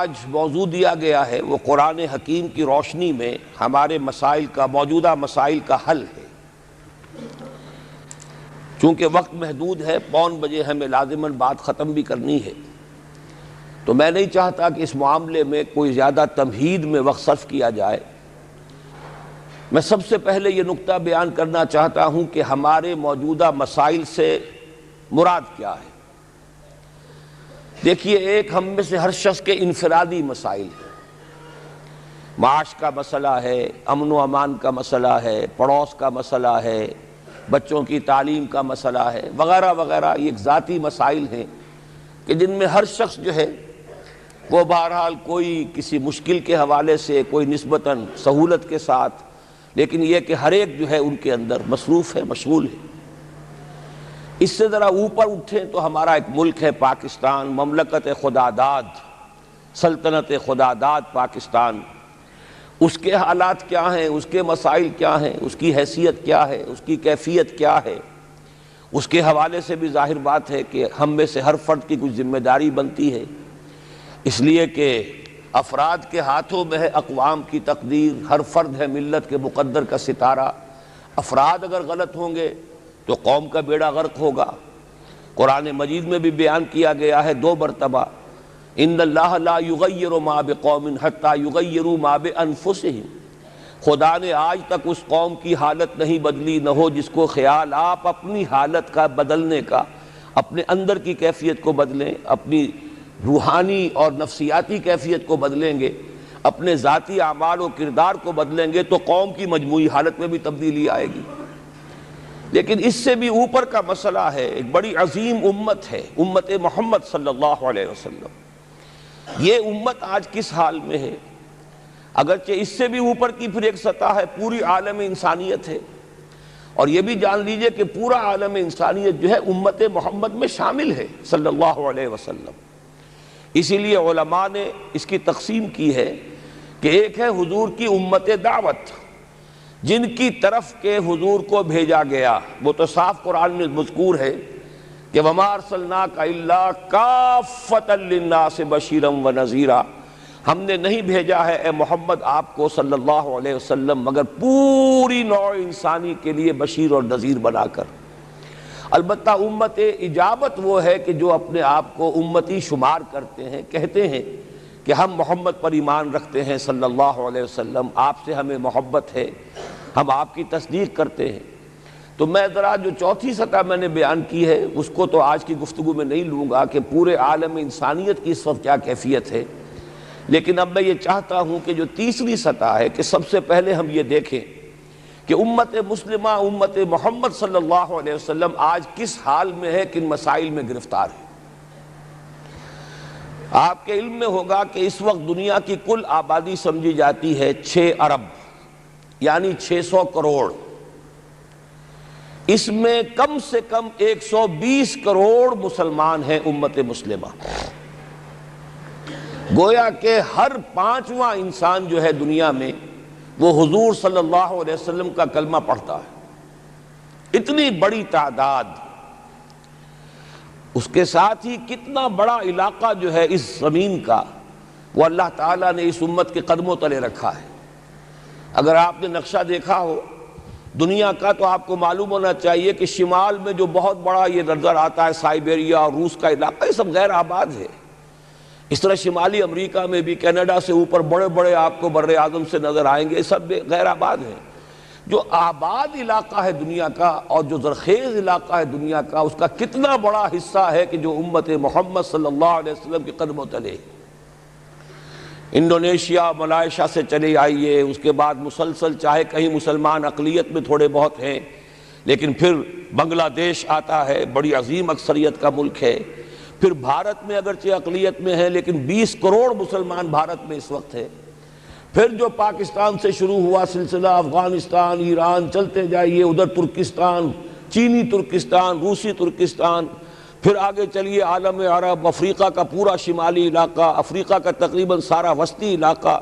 آج موضوع دیا گیا ہے وہ قرآن حکیم کی روشنی میں ہمارے مسائل کا موجودہ مسائل کا حل ہے۔ چونکہ وقت محدود ہے، 5 بجے ہمیں لازماً بات ختم بھی کرنی ہے، تو میں نہیں چاہتا کہ اس معاملے میں کوئی زیادہ تمہید میں وقت صرف کیا جائے۔ میں سب سے پہلے یہ نقطہ بیان کرنا چاہتا ہوں کہ ہمارے موجودہ مسائل سے مراد کیا ہے۔ دیکھیے، ایک ہم میں سے ہر شخص کے انفرادی مسائل ہیں، معاش کا مسئلہ ہے، امن و امان کا مسئلہ ہے، پڑوس کا مسئلہ ہے، بچوں کی تعلیم کا مسئلہ ہے، وغیرہ وغیرہ۔ یہ ایک ذاتی مسائل ہیں کہ جن میں ہر شخص جو ہے وہ بہرحال کوئی کسی مشکل کے حوالے سے، کوئی نسبتاً سہولت کے ساتھ، لیکن یہ کہ ہر ایک جو ہے ان کے اندر مصروف ہے، مشغول ہے۔ اس سے ذرا اوپر اٹھیں تو ہمارا ایک ملک ہے پاکستان، مملکت خداداد، سلطنت خداداد پاکستان۔ اس کے حالات کیا ہیں، اس کے مسائل کیا ہیں، اس کی حیثیت کیا ہے، اس کی کیفیت کیا ہے، اس کے حوالے سے بھی ظاہر بات ہے کہ ہم میں سے ہر فرد کی کچھ ذمہ داری بنتی ہے، اس لیے کہ افراد کے ہاتھوں میں ہے اقوام کی تقدیر، ہر فرد ہے ملت کے مقدر کا ستارہ۔ افراد اگر غلط ہوں گے تو قوم کا بیڑا غرق ہوگا۔ قرآن مجید میں بھی بیان کیا گیا ہے 2 مرتبہ، ان اللہ لا یغیر ما بقوم حتی یغیروا ما بانفسہم۔ خدا نے آج تک اس قوم کی حالت نہیں بدلی، نہ ہو جس کو خیال آپ اپنی حالت کا بدلنے کا، اپنے اندر کی کیفیت کو بدلیں، اپنی روحانی اور نفسیاتی کیفیت کو بدلیں گے، اپنے ذاتی اعمال و کردار کو بدلیں گے تو قوم کی مجموعی حالت میں بھی تبدیلی آئے گی۔ لیکن اس سے بھی اوپر کا مسئلہ ہے، ایک بڑی عظیم امت ہے، امت محمد صلی اللہ علیہ وسلم۔ یہ امت آج کس حال میں ہے؟ اگرچہ اس سے بھی اوپر کی پھر ایک سطح ہے، پوری عالم انسانیت ہے، اور یہ بھی جان لیجئے کہ پورا عالم انسانیت جو ہے امت محمد میں شامل ہے صلی اللہ علیہ وسلم۔ اسی لیے علماء نے اس کی تقسیم کی ہے کہ ایک ہے حضور کی امت دعوت، جن کی طرف کے حضور کو بھیجا گیا، وہ تو صاف قرآن میں مذکور ہے کہ وَمَا أَرْسَلْنَاكَ إِلَّا كَافَّةً لِلنَّاسِ بَشِيرًا وَنَذِيرًا۔ ہم نے نہیں بھیجا ہے اے محمد آپ کو صلی اللہ علیہ وسلم مگر پوری نوع انسانی کے لیے بشیر اور نذیر بنا کر۔ البتہ امت اجابت وہ ہے کہ جو اپنے آپ کو امتی شمار کرتے ہیں، کہتے ہیں کہ ہم محمد پر ایمان رکھتے ہیں صلی اللہ علیہ وسلم، آپ سے ہمیں محبت ہے، ہم آپ کی تصدیق کرتے ہیں۔ تو میں ذرا جو چوتھی سطح میں نے بیان کی ہے اس کو تو آج کی گفتگو میں نہیں لوں گا کہ پورے عالم انسانیت کی اس وقت کیا کیفیت ہے، لیکن اب میں یہ چاہتا ہوں کہ جو تیسری سطح ہے کہ سب سے پہلے ہم یہ دیکھیں کہ امت مسلمہ، امت محمد صلی اللہ علیہ وسلم آج کس حال میں ہے، کن مسائل میں گرفتار ہے۔ آپ کے علم میں ہوگا کہ اس وقت دنیا کی کل آبادی سمجھی جاتی ہے 6 ارب، یعنی 600 کروڑ۔ اس میں کم سے کم 120 کروڑ مسلمان ہیں امت مسلمہ۔ گویا کہ ہر 5واں انسان جو ہے دنیا میں وہ حضور صلی اللہ علیہ وسلم کا کلمہ پڑھتا ہے۔ اتنی بڑی تعداد، اس کے ساتھ ہی کتنا بڑا علاقہ جو ہے اس زمین کا وہ اللہ تعالیٰ نے اس امت کے قدموں تلے رکھا ہے۔ اگر آپ نے نقشہ دیکھا ہو دنیا کا تو آپ کو معلوم ہونا چاہیے کہ شمال میں جو بہت بڑا یہ نظر آتا ہے سائبیریا اور روس کا علاقہ، یہ سب غیر آباد ہے۔ اس طرح شمالی امریکہ میں بھی کینیڈا سے اوپر بڑے بڑے آپ کو بر اعظم سے نظر آئیں گے، یہ سب غیر آباد ہیں۔ جو آباد علاقہ ہے دنیا کا اور جو زرخیز علاقہ ہے دنیا کا، اس کا کتنا بڑا حصہ ہے کہ جو امت محمد صلی اللہ علیہ وسلم کے قدموں تلے۔ انڈونیشیا، ملائیشیا سے چلے آئیے، اس کے بعد مسلسل چاہے کہیں مسلمان اقلیت میں تھوڑے بہت ہیں، لیکن پھر بنگلہ دیش آتا ہے، بڑی عظیم اکثریت کا ملک ہے۔ پھر بھارت میں اگرچہ اقلیت میں ہے لیکن 20 کروڑ مسلمان بھارت میں اس وقت ہے۔ پھر جو پاکستان سے شروع ہوا سلسلہ، افغانستان، ایران، چلتے جائیے ادھر ترکستان، چینی ترکستان، روسی ترکستان، پھر آگے چلیے عالم عرب، افریقہ کا پورا شمالی علاقہ، افریقہ کا تقریباً سارا وسطی علاقہ،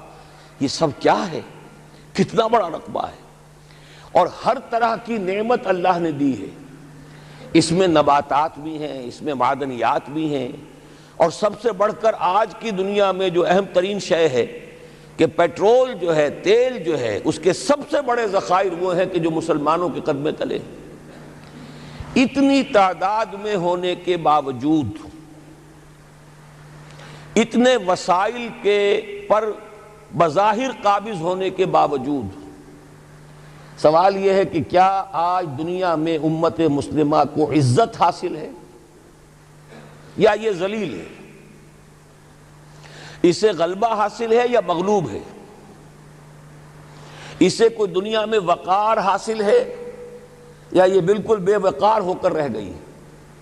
یہ سب کیا ہے؟ کتنا بڑا رقبہ ہے، اور ہر طرح کی نعمت اللہ نے دی ہے۔ اس میں نباتات بھی ہیں، اس میں معدنیات بھی ہیں، اور سب سے بڑھ کر آج کی دنیا میں جو اہم ترین شے ہے کہ پیٹرول جو ہے، تیل جو ہے، اس کے سب سے بڑے ذخائر وہ ہیں کہ جو مسلمانوں کے قدمے تلے ہیں۔ اتنی تعداد میں ہونے کے باوجود، اتنے وسائل کے پر بظاہر قابض ہونے کے باوجود، سوال یہ ہے کہ کیا آج دنیا میں امت مسلمہ کو عزت حاصل ہے یا یہ ذلیل ہے؟ اسے غلبہ حاصل ہے یا مغلوب ہے؟ اسے کوئی دنیا میں وقار حاصل ہے یا یہ بالکل بے وقار ہو کر رہ گئی؟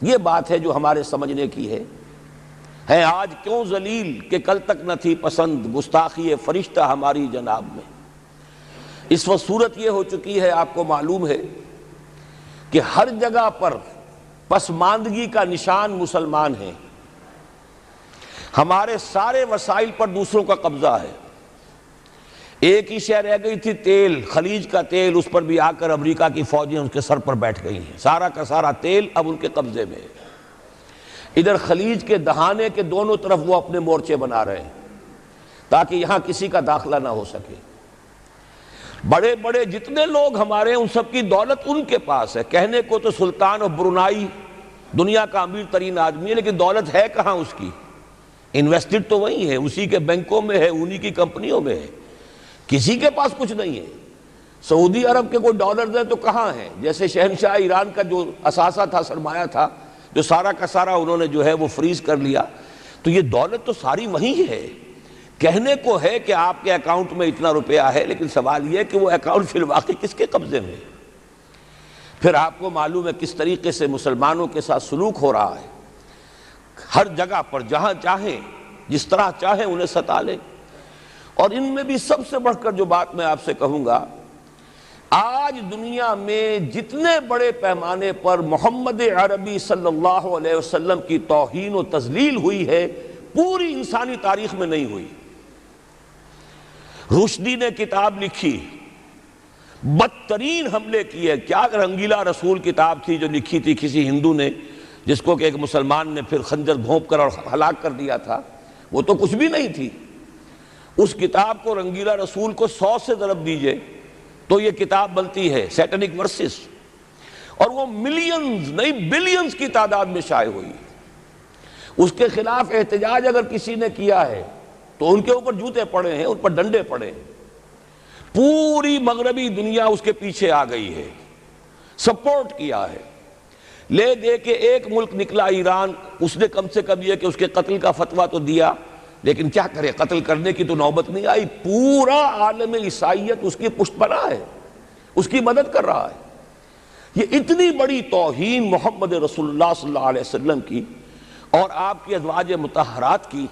یہ بات ہے جو ہمارے سمجھنے کی ہے آج کیوں ذلیل کہ کل تک نہ تھی پسند گستاخی فرشتہ ہماری جناب میں۔ اس وقت صورت یہ ہو چکی ہے، آپ کو معلوم ہے کہ ہر جگہ پر پسماندگی کا نشان مسلمان ہیں۔ ہمارے سارے وسائل پر دوسروں کا قبضہ ہے۔ ایک ہی شے رہ گئی تھی، تیل، خلیج کا تیل، اس پر بھی آ کر امریکہ کی فوجیں ان کے سر پر بیٹھ گئی ہیں۔ سارا کا سارا تیل اب ان کے قبضے میں ہے۔ ادھر خلیج کے دہانے کے دونوں طرف وہ اپنے مورچے بنا رہے ہیں تاکہ یہاں کسی کا داخلہ نہ ہو سکے۔ بڑے بڑے جتنے لوگ ہمارے ہیں ان سب کی دولت ان کے پاس ہے۔ کہنے کو تو سلطان آف برونائی دنیا کا امیر ترین آدمی ہے، لیکن دولت ہے کہاں اس کی؟ انویسٹڈ تو وہی ہے، اسی کے بینکوں میں ہے، انہی کی کمپنیوں میں ہے، کسی کے پاس کچھ نہیں ہے۔ سعودی عرب کے کوئی ڈالرز ہیں تو کہاں ہیں؟ جیسے شہنشاہ ایران کا جو اثاثہ تھا، سرمایہ تھا، جو سارا کا سارا انہوں نے جو ہے وہ فریز کر لیا، تو یہ دولت تو ساری وہی ہے۔ کہنے کو ہے کہ آپ کے اکاؤنٹ میں اتنا روپیہ ہے، لیکن سوال یہ ہے کہ وہ اکاؤنٹ فی الواقع کس کے قبضے میں ہے؟ پھر آپ کو معلوم ہے کس طریقے سے مسلمانوں کے ساتھ سلوک ہو رہا ہے۔ ہر جگہ پر جہاں چاہیں، جس طرح چاہیں انہیں ستا لیں۔ اور ان میں بھی سب سے بڑھ کر جو بات میں آپ سے کہوں گا، آج دنیا میں جتنے بڑے پیمانے پر محمد عربی صلی اللہ علیہ وسلم کی توہین و تذلیل ہوئی ہے، پوری انسانی تاریخ میں نہیں ہوئی۔ رشدی نے کتاب لکھی، بدترین حملے کیے۔ کیا رنگیلا رسول کتاب تھی جو لکھی تھی کسی ہندو نے، جس کو کہ ایک مسلمان نے پھر خنجر گھونپ کر اور ہلاک کر دیا تھا، وہ تو کچھ بھی نہیں تھی۔ اس کتاب کو رنگیلا رسول کو 100 سے ضرب دیجئے تو یہ کتاب بنتی ہے، سیٹنک ورسز، اور وہ ملینز نہیں بلینز کی تعداد میں شائع ہوئی۔ اس کے خلاف احتجاج اگر کسی نے کیا ہے تو ان کے اوپر جوتے پڑے ہیں، ان پر ڈنڈے پڑے ہیں۔ پوری مغربی دنیا اس کے پیچھے آ گئی ہے، سپورٹ کیا ہے۔ لے دے کے ایک ملک نکلا ایران، اس نے کم سے کم یہ کہ اس کے قتل کا فتویٰ تو دیا، لیکن کیا کرے، قتل کرنے کی تو نوبت نہیں آئی۔ پورا عالم عیسائیت اس کی پشت بنا ہے، اس کی مدد کر رہا ہے۔ یہ اتنی بڑی توہین محمد رسول اللہ صلی اللہ علیہ وسلم کی اور آپ کی ازواج مطہرات کی،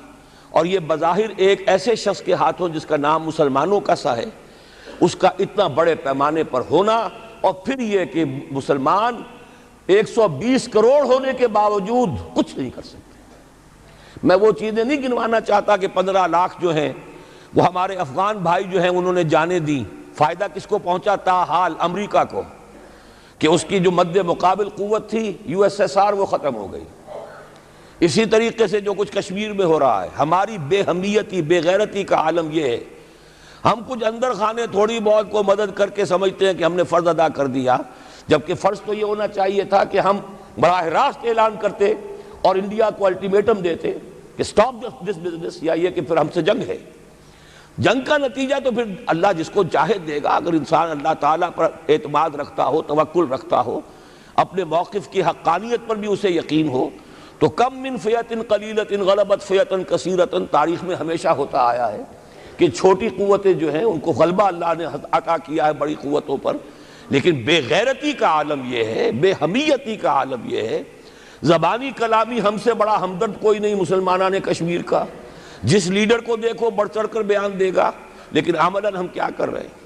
اور یہ بظاہر ایک ایسے شخص کے ہاتھوں جس کا نام مسلمانوں کا سا ہے، اس کا اتنا بڑے پیمانے پر ہونا، اور پھر یہ کہ مسلمان 120 کروڑ ہونے کے باوجود کچھ نہیں کر سکتے۔ میں وہ چیزیں نہیں گنوانا چاہتا کہ 15 لاکھ جو ہیں وہ ہمارے افغان بھائی جو ہیں انہوں نے جانیں دیں، فائدہ کس کو پہنچا؟ تاحال امریکہ کو، کہ اس کی جو مد مقابل قوت تھی USSR وہ ختم ہو گئی۔ اسی طریقے سے جو کچھ کشمیر میں ہو رہا ہے، ہماری بے ہمیتی، بے غیرتی کا عالم یہ ہے۔ ہم کچھ اندر خانے تھوڑی بہت کو مدد کر کے سمجھتے ہیں کہ ہم نے فرض ادا کر دیا، جبکہ فرض تو یہ ہونا چاہیے تھا کہ ہم براہ راست اعلان کرتے اور انڈیا کو الٹیمیٹم دیتے کہ سٹاپ دس بزنس، یا یہ کہ پھر ہم سے جنگ ہے۔ جنگ کا نتیجہ تو پھر اللہ جس کو چاہے دے گا۔ اگر انسان اللہ تعالیٰ پر اعتماد رکھتا ہو، توکل رکھتا ہو، اپنے موقف کی حقانیت پر بھی اسے یقین ہو، تو کم من فیۃ قلیلۃ غلبت فیۃ کثیرۃ، تاریخ میں ہمیشہ ہوتا آیا ہے کہ چھوٹی قوتیں جو ہیں ان کو غلبہ اللہ نے عطا کیا ہے بڑی قوتوں پر۔ لیکن بے غیرتی کا عالم یہ ہے، بے حمیتی کا عالم یہ ہے۔ زبانی کلامی ہم سے بڑا ہمدرد کوئی نہیں مسلمانان کشمیر کا، جس لیڈر کو دیکھو بڑھ چڑھ کر بیان دے گا، لیکن عملاً ہم کیا کر رہے ہیں؟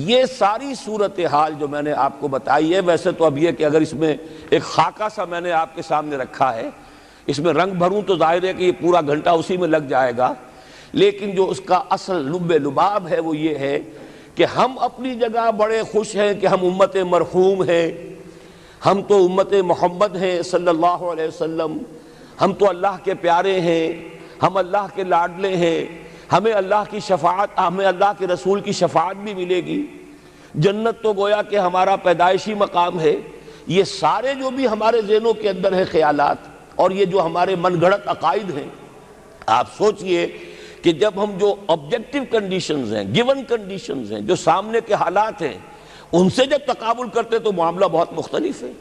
یہ ساری صورتحال جو میں نے آپ کو بتائی ہے، ویسے تو اب یہ کہ اگر اس میں ایک خاکہ سا میں نے آپ کے سامنے رکھا ہے، اس میں رنگ بھروں تو ظاہر ہے کہ یہ پورا گھنٹہ اسی میں لگ جائے گا، لیکن جو اس کا اصل لب لباب ہے وہ یہ ہے کہ ہم اپنی جگہ بڑے خوش ہیں کہ ہم امت مرحوم ہیں، ہم تو امت محمد ہیں صلی اللہ علیہ وسلم، ہم تو اللہ کے پیارے ہیں، ہم اللہ کے لاڈلے ہیں، ہمیں اللہ کی شفاعت، ہمیں اللہ کے رسول کی شفاعت بھی ملے گی، جنت تو گویا کہ ہمارا پیدائشی مقام ہے۔ یہ سارے جو بھی ہمارے ذہنوں کے اندر ہے خیالات، اور یہ جو ہمارے من گھڑت عقائد ہیں، آپ سوچئے کہ جب ہم جو آبجیکٹیو کنڈیشنز ہیں، گیون کنڈیشنز ہیں، جو سامنے کے حالات ہیں، ان سے جب تقابل کرتے تو معاملہ بہت مختلف ہے۔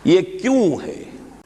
یہ کیوں ہے؟